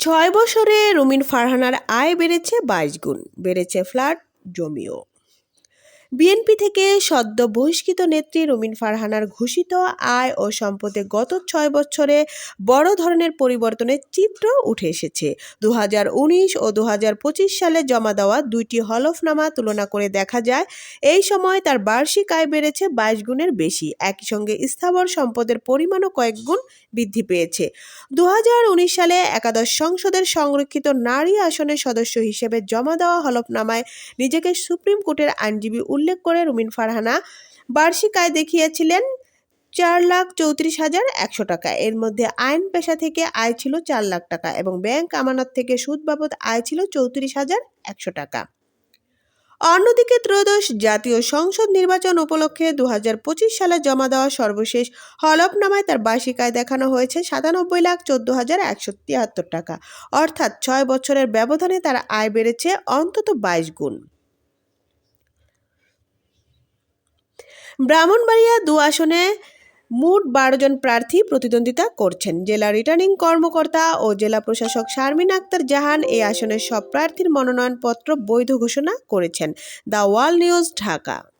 ৬ বছরে রুমিন ফারহানার আয় বেড়েছে ২২ গুণ, বেড়েছে ফ্ল্যাট জমিও। বিএনপি থেকে সদ্য বহিষ্কৃত নেত্রী রুমিন ফারহানার ঘোষিত আয় ও সম্পদে গত ৬ বছরে বড় ধরনের পরিবর্তনের চিত্র উঠে এসেছে। ২০১৯ ও ২০২৫ সালে জমা দেওয়া দুইটি হলফনামা তুলনা করে দেখা যায়, এই সময় তার বার্ষিক আয় বেড়েছে ২২ গুণের বেশি। একই সঙ্গে স্থাবর সম্পদের পরিমাণও কয়েক গুণ বৃদ্ধি পেয়েছে। ২০১৯ সালে একাদশ সংসদের সংরক্ষিত নারী আসনের সদস্য হিসেবে জমা দেওয়া হলফনামায় নিজেকে সুপ্রিম কোর্টের আইনজীবী উল্লেখ করে রুমিন ফারহানা বার্ষিক আয় দেখিয়েছিলেন ৪,৩৪,১০০ টাকা। এর মধ্যে আইন পেশা থেকে আয় ছিল ৪ লাখ টাকা এবং ব্যাংক আমানত থেকে সুদ বাবদ আয় ছিল ৩৪,১০০ টাকা। অন্যদিকে ত্রয়োদশ জাতীয় সংসদ নির্বাচন উপলক্ষে ২০২৫ সালে জমা দেওয়া সর্বশেষ হলফনামায় তার বার্ষিক আয় দেখানো হয়েছে ৯৭,১৪,১৭৩ টাকা। অর্থাৎ ৬ বছরের ব্যবধানে তার আয় বেড়েছে অন্তত ২২ গুণ। ব্রাহ্মণবাড়িয়া ২ আসনে মোট ১২ জন প্রার্থী প্রতিদ্বন্দ্বিতা করছেন। জেলা রিটার্নিং কর্মকর্তা ও জেলা প্রশাসক শারমিন আক্তার জাহান এই আসনের সব প্রার্থীর মনোনয়নপত্র বৈধ ঘোষণা করেছেন। The wall news, Dhaka.